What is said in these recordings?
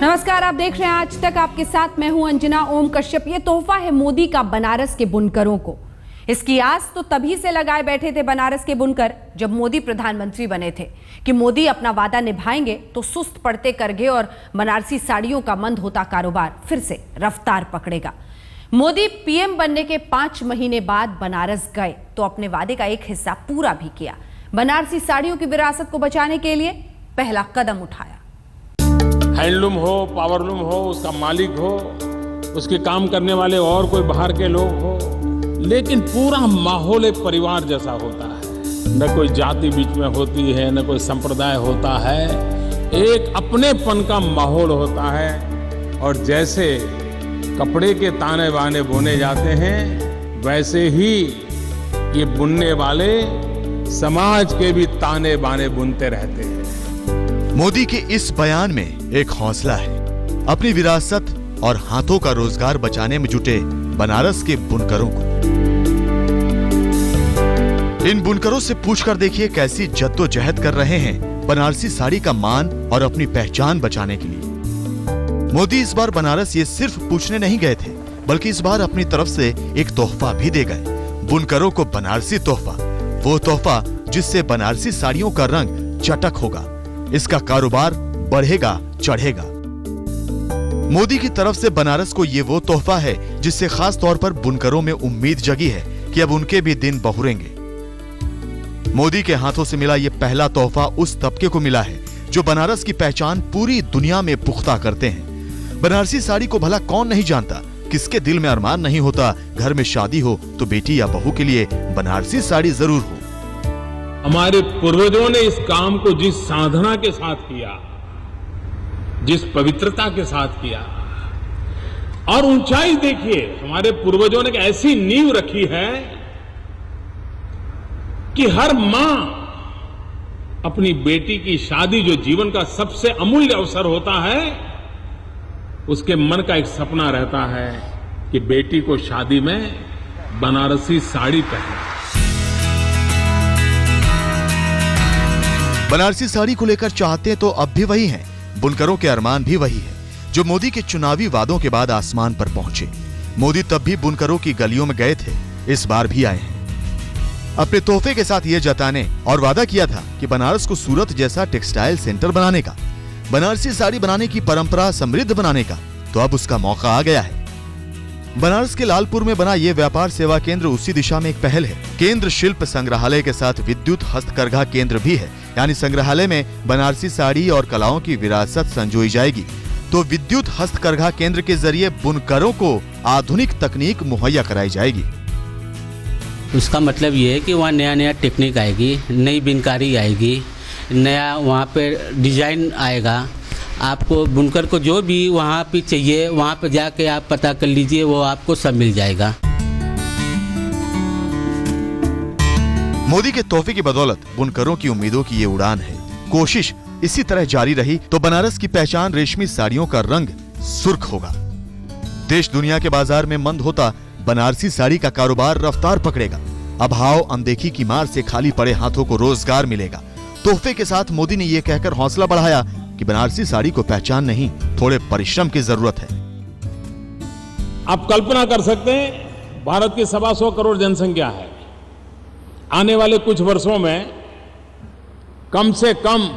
नमस्कार, आप देख रहे हैं आज तक। आपके साथ मैं हूं अंजना ओम कश्यप। ये तोहफा है मोदी का बनारस के बुनकरों को। इसकी आस तो तभी से लगाए बैठे थे बनारस के बुनकर जब मोदी प्रधानमंत्री बने थे कि मोदी अपना वादा निभाएंगे तो सुस्त पड़ते करघे और बनारसी साड़ियों का मंद होता कारोबार फिर से रफ्तार पकड़ेगा। मोदी पीएम बनने के 5 महीने बाद बनारस गए तो अपने वादे का एक हिस्सा पूरा भी किया। बनारसी साड़ियों की विरासत को बचाने के लिए पहला कदम उठाया। हैंडलूम हो, पावरलूम हो, उसका मालिक हो, उसके काम करने वाले और कोई बाहर के लोग हो, लेकिन पूरा माहौल एक परिवार जैसा होता है। न कोई जाति बीच में होती है, न कोई संप्रदाय होता है, एक अपनेपन का माहौल होता है। और जैसे कपड़े के ताने बाने बुने जाते हैं, वैसे ही ये बुनने वाले समाज के भी ताने बाने बुनते रहते हैं। मोदी के इस बयान में एक हौसला है अपनी विरासत और हाथों का रोजगार बचाने में जुटे बनारस के बुनकरों को। इन बुनकरों से पूछकर देखिए कैसी जद्दोजहद कर रहे हैं बनारसी साड़ी का मान और अपनी पहचान बचाने के लिए। मोदी इस बार बनारस ये सिर्फ पूछने नहीं गए थे, बल्कि इस बार अपनी तरफ से एक तोहफा भी दे गए बुनकरों को। बनारसी तोहफा, वो तोहफा जिससे बनारसी साड़ियों का रंग चटक होगा, इसका कारोबार बढ़ेगा चढ़ेगा। मोदी की तरफ से बनारस को ये वो तोहफा है जिससे खास तौर पर बुनकरों में उम्मीद जगी है कि अब उनके भी दिन बहुरेंगे। मोदी के हाथों से मिला ये पहला तोहफा उस तबके को मिला है जो बनारस की पहचान पूरी दुनिया में पुख्ता करते हैं। बनारसी साड़ी को भला कौन नहीं जानता, किसके दिल में अरमान नहीं होता घर में शादी हो तो बेटी या बहू के लिए बनारसी साड़ी जरूर हो। हमारे पूर्वजों ने इस काम को जिस साधना के साथ किया, जिस पवित्रता के साथ किया, और ऊंचाई देखिए, हमारे पूर्वजों ने ऐसी नींव रखी है कि हर मां अपनी बेटी की शादी, जो जीवन का सबसे अमूल्य अवसर होता है, उसके मन का एक सपना रहता है कि बेटी को शादी में बनारसी साड़ी पहने। बनारसी साड़ी को लेकर चाहते तो अब भी वही हैं, बुनकरों के अरमान भी वही है जो मोदी के चुनावी वादों के बाद आसमान पर पहुंचे। मोदी तब भी बुनकरों की गलियों में गए थे, इस बार भी आए हैं अपने तोहफे के साथ ये जताने और वादा किया था कि बनारस को सूरत जैसा टेक्सटाइल सेंटर बनाने का, बनारसी साड़ी बनाने की परंपरा समृद्ध बनाने का। तो अब उसका मौका आ गया है। बनारस के लालपुर में बना ये व्यापार सेवा केंद्र उसी दिशा में एक पहल है। केंद्र शिल्प संग्रहालय के साथ विद्युत हस्तकरघा केंद्र भी है, यानी संग्रहालय में बनारसी साड़ी और कलाओं की विरासत संजोई जाएगी। तो विद्युत हस्तकरघा केंद्र के जरिए बुनकरों को आधुनिक तकनीक मुहैया कराई जाएगी। उसका मतलब ये है कि वहाँ नया नया टेक्निक आएगी, नई बिनकारी आएगी, नया वहाँ पे डिजाइन आएगा। आपको बुनकर को जो भी वहाँ पे चाहिए, वहाँ पे जाके आप पता कर लीजिए, वो आपको सब मिल जाएगा। मोदी के तोहफे की बदौलत बुनकरों की उम्मीदों की ये उड़ान है। कोशिश इसी तरह जारी रही तो बनारस की पहचान रेशमी साड़ियों का रंग सुर्ख होगा। देश दुनिया के बाजार में मंद होता बनारसी साड़ी का कारोबार रफ्तार पकड़ेगा। अभाव अनदेखी की मार से खाली पड़े हाथों को रोजगार मिलेगा। तोहफे के साथ मोदी ने ये कहकर हौसला बढ़ाया कि बनारसी साड़ी को पहचान नहीं, थोड़े परिश्रम की जरूरत है। आप कल्पना कर सकते हैं, भारत की 125 करोड़ जनसंख्या है। आने वाले कुछ वर्षों में कम से कम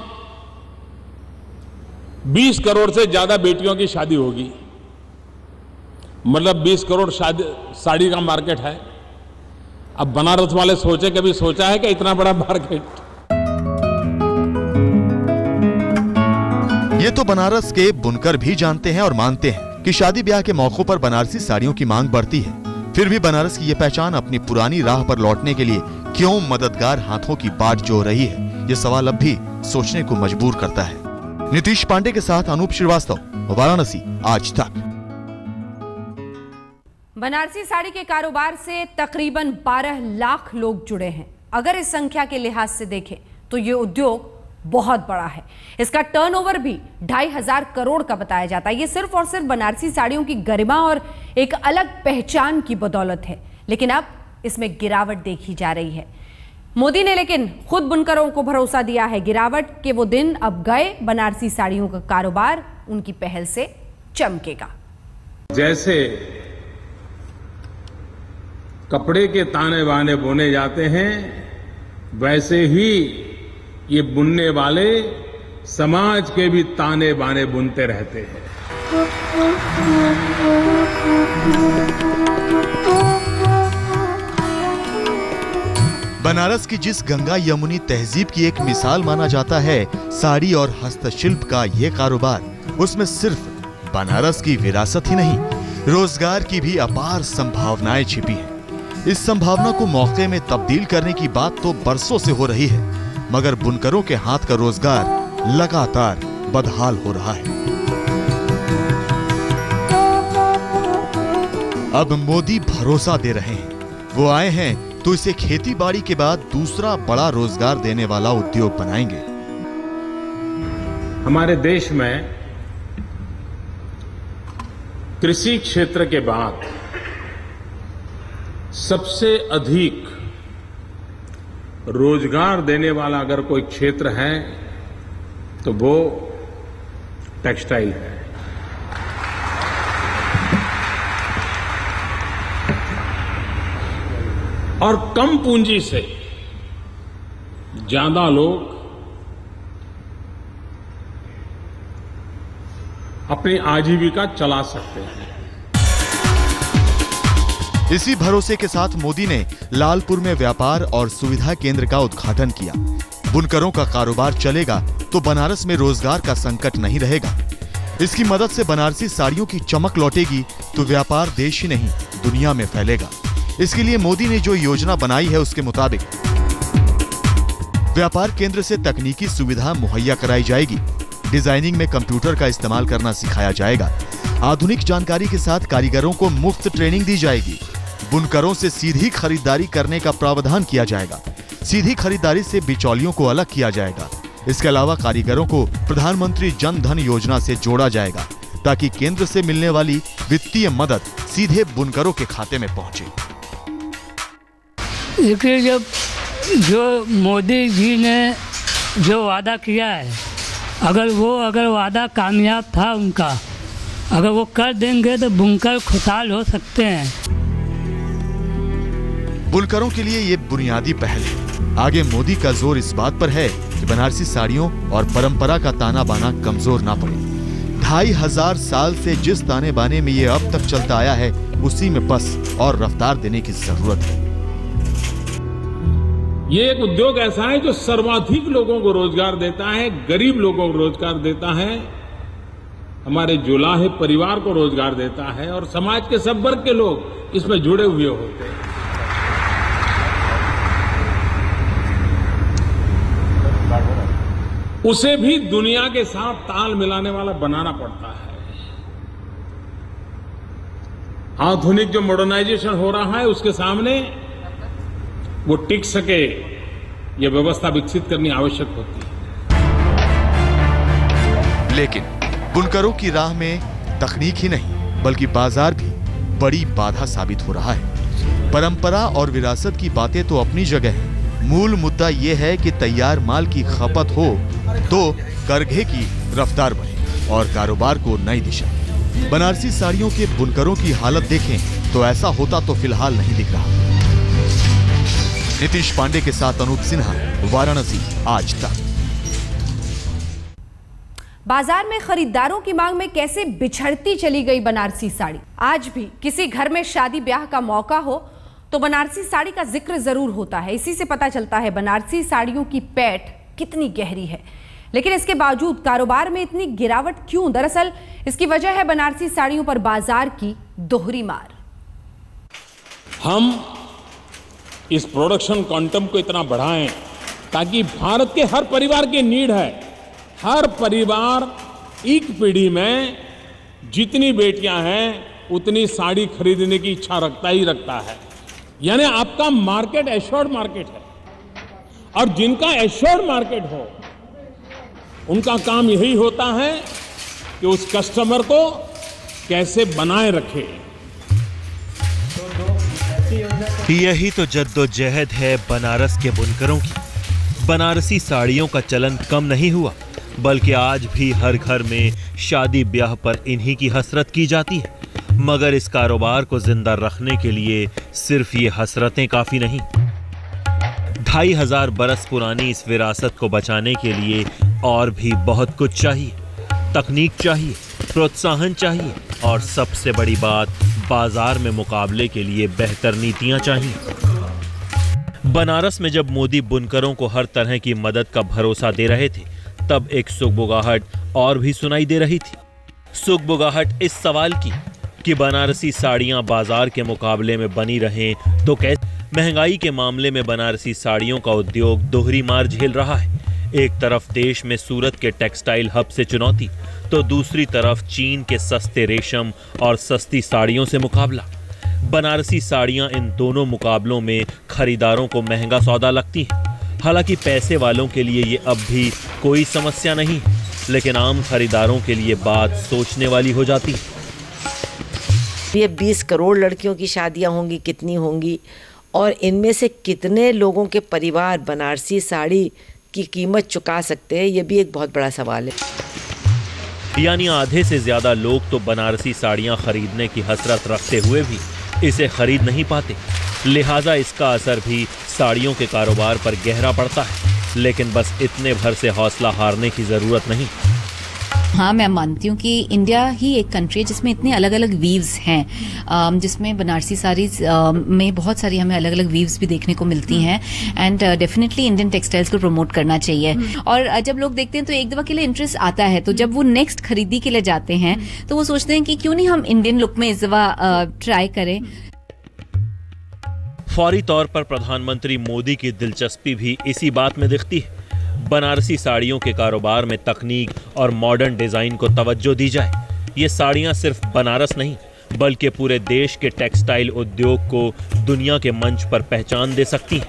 20 करोड़ से ज्यादा बेटियों की शादी होगी। मतलब 20 करोड़ साड़ी का मार्केट है। अब बनारस वाले सोचे, कभी सोचा है कि इतना बड़ा मार्केट? ये तो बनारस के बुनकर भी जानते हैं और मानते हैं कि शादी ब्याह के मौकों पर बनारसी साड़ियों की मांग बढ़ती है। फिर भी बनारस की ये पहचान अपनी पुरानी राह पर लौटने के लिए क्यों मददगार हाथों की बाट जोड़ रही है, ये सवाल अब भी सोचने को मजबूर करता है। नीतीश पांडे के साथ अनूप श्रीवास्तव, वाराणसी, आज तक। बनारसी साड़ी के कारोबार से तकरीबन 12 लाख लोग जुड़े हैं। अगर इस संख्या के लिहाज से देखें तो ये उद्योग बहुत बड़ा है। इसका टर्नओवर भी 2,500 करोड़ का बताया जाता है। ये सिर्फ और सिर्फ बनारसी साड़ियों की गरिमा और एक अलग पहचान की बदौलत है। लेकिन अब इसमें गिरावट देखी जा रही है। मोदी ने लेकिन खुद बुनकरों को भरोसा दिया है गिरावट के वो दिन अब गए। बनारसी साड़ियों का कारोबार उनकी पहल से चमकेगा। जैसे कपड़े के ताने बाने बुने जाते हैं, वैसे ही ये बुनने वाले समाज के भी ताने बाने बुनते रहते हैं। बनारस की जिस गंगा यमुनी तहजीब की एक मिसाल माना जाता है साड़ी और हस्तशिल्प का ये कारोबार, उसमें सिर्फ बनारस की विरासत ही नहीं, रोजगार की भी अपार संभावनाएं छिपी हैं। इस संभावना को मौके में तब्दील करने की बात तो बरसों से हो रही है, मगर बुनकरों के हाथ का रोजगार लगातार बदहाल हो रहा है। अब मोदी भरोसा दे रहे हैं, वो आए हैं तो इसे खेती बाड़ी के बाद दूसरा बड़ा रोजगार देने वाला उद्योग बनाएंगे। हमारे देश में कृषि क्षेत्र के बाद सबसे अधिक रोजगार देने वाला अगर कोई क्षेत्र है तो वो टेक्सटाइल है। और कम पूंजी से ज्यादा लोग अपनी आजीविका चला सकते हैं। इसी भरोसे के साथ मोदी ने लालपुर में व्यापार और सुविधा केंद्र का उद्घाटन किया। बुनकरों का कारोबार चलेगा तो बनारस में रोजगार का संकट नहीं रहेगा। इसकी मदद से बनारसी साड़ियों की चमक लौटेगी तो व्यापार देश ही नहीं दुनिया में फैलेगा। इसके लिए मोदी ने जो योजना बनाई है उसके मुताबिक व्यापार केंद्र से तकनीकी सुविधा मुहैया कराई जाएगी। डिजाइनिंग में कंप्यूटर का इस्तेमाल करना सिखाया जाएगा। आधुनिक जानकारी के साथ कारीगरों को मुफ्त ट्रेनिंग दी जाएगी। बुनकरों से सीधी खरीदारी करने का प्रावधान किया जाएगा। सीधी खरीदारी से बिचौलियों को अलग किया जाएगा। इसके अलावा कारीगरों को प्रधानमंत्री जन धन योजना से जोड़ा जाएगा ताकि केंद्र से मिलने वाली वित्तीय मदद सीधे बुनकरों के खाते में पहुंचे। देखिए, जब जो मोदी जी ने जो वादा किया है, अगर वादा कामयाब था उनका, अगर वो कर देंगे तो बुनकर खुशहाल हो सकते हैं। बुनकरों के लिए ये बुनियादी पहल है। आगे मोदी का जोर इस बात पर है कि बनारसी साड़ियों और परंपरा का ताना बाना कमजोर ना पड़े। 2500 साल से जिस ताने बाने में ये अब तक चलता आया है, उसी में बस और रफ्तार देने की जरूरत है। ये एक उद्योग ऐसा है जो सर्वाधिक लोगों को रोजगार देता है, गरीब लोगों को रोजगार देता है, हमारे जुलाहे परिवार को रोजगार देता है और समाज के सब वर्ग के लोग इसमें जुड़े हुए होते हैं। उसे भी दुनिया के साथ ताल मिलाने वाला बनाना पड़ता है। आधुनिक जो मॉडर्नाइजेशन हो रहा है उसके सामने वो टिक सके, ये व्यवस्था विकसित करनी आवश्यक होती है। लेकिन बुनकरों की राह में तकनीक ही नहीं बल्कि बाजार भी बड़ी बाधा साबित हो रहा है। परंपरा और विरासत की बातें तो अपनी जगह है, मूल मुद्दा यह है कि तैयार माल की खपत हो तो करघे की रफ्तार बढ़े और कारोबार को नई दिशा। बनारसी साड़ियों के बुनकरों की हालत देखें तो ऐसा होता तो फिलहाल नहीं दिख रहा। नीतीश पांडे के साथ अनूप सिन्हा, वाराणसी, आज तक। बाजार में खरीदारों की मांग में कैसे बिछड़ती चली गई बनारसी साड़ी। आज भी किसी घर में शादी ब्याह का मौका हो तो बनारसी साड़ी का जिक्र जरूर होता है। इसी से पता चलता है बनारसी साड़ियों की पैठ कितनी गहरी है। लेकिन इसके बावजूद कारोबार में इतनी गिरावट क्यों? दरअसल इसकी वजह है बनारसी साड़ियों पर बाजार की दोहरी मार। हम इस प्रोडक्शन क्वांटम को इतना बढ़ाएं ताकि भारत के हर परिवार की नीड है। हर परिवार एक पीढ़ी में जितनी बेटियां हैं उतनी साड़ी खरीदने की इच्छा रखता ही रखता है। यानी आपका मार्केट एश्योर्ड मार्केट है और जिनका एश्योर्ड मार्केट हो उनका काम यही होता है कि उस कस्टमर को कैसे बनाए रखे। यही तो जद्दोजहद है बनारस के बुनकरों की। बनारसी साड़ियों का चलन कम नहीं हुआ बल्कि आज भी हर घर में शादी ब्याह पर इन्हीं की हसरत की जाती है। मगर इस कारोबार को जिंदा रखने के लिए सिर्फ ये हसरतें काफी नहीं। 2500 बरस पुरानी इस विरासत को बचाने के लिए और भी बहुत कुछ चाहिए। तकनीक चाहिए, प्रोत्साहन चाहिए और सबसे बड़ी बात, बाजार में मुकाबले के लिए बेहतर नीतियां चाहिए। बनारस में जब मोदी बुनकरों को हर तरह की मदद का भरोसा दे रहे थे, तब एक सुगबुगाहट और भी सुनाई दे रही थी। सुगबुगाहट इस सवाल की कि बनारसी साड़ियां बाजार के मुकाबले में बनी रहें तो कैसे। महंगाई के मामले में बनारसी साड़ियों का उद्योग दोहरी मार झेल रहा है। एक तरफ देश में सूरत के टेक्सटाइल हब से चुनौती, तो दूसरी तरफ चीन के सस्ते रेशम और सस्ती साड़ियों से मुकाबला। बनारसी साड़ियां इन दोनों मुकाबलों में खरीदारों को महंगा सौदा लगती हैं। हालांकि पैसे वालों के लिए ये अब भी कोई समस्या नहीं है, लेकिन आम खरीदारों के लिए बात सोचने वाली हो जाती है। ये 20 करोड़ लड़कियों की शादियां होंगी, कितनी होंगी, और इनमें से कितने लोगों के परिवार बनारसी साड़ी की कीमत चुका सकते हैं, ये भी एक बहुत बड़ा सवाल है। यानी आधे से ज्यादा लोग तो बनारसी साड़ियां खरीदने की हसरत रखते हुए भी इसे खरीद नहीं पाते। लिहाजा इसका असर भी साड़ियों के कारोबार पर गहरा पड़ता है। लेकिन बस इतने भर से हौसला हारने की जरूरत नहीं। हाँ, मैं मानती हूँ कि इंडिया ही एक कंट्री है जिसमें इतने अलग अलग वीव्स हैं, जिसमें बनारसी साड़ीज में बहुत सारी हमें अलग अलग वीव्स भी देखने को मिलती हैं। एंड डेफिनेटली इंडियन टेक्सटाइल्स को प्रमोट करना चाहिए। और जब लोग देखते हैं तो एक दफा के लिए इंटरेस्ट आता है, तो जब वो नेक्स्ट खरीदी के लिए जाते हैं तो वो सोचते हैं कि क्यों नहीं हम इंडियन लुक में इस दफा ट्राई करें। फौरी तौर पर प्रधानमंत्री मोदी की दिलचस्पी भी इसी बात में दिखती है। बनारसी साड़ियों के कारोबार में तकनीक और मॉडर्न डिजाइन को तवज्जो दी जाए। ये साड़ियां सिर्फ बनारस नहीं, बल्कि पूरे देश के टेक्सटाइल उद्योग को दुनिया के मंच पर पहचान दे सकती हैं।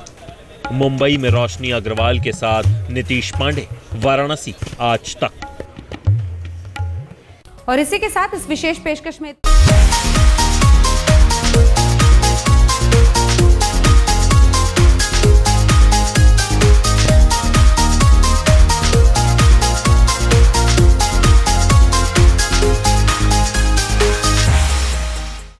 मुंबई में रोशनी अग्रवाल के साथ नीतीश पांडे, वाराणसी, आज तक। और इसी के साथ इस विशेष पेशकश में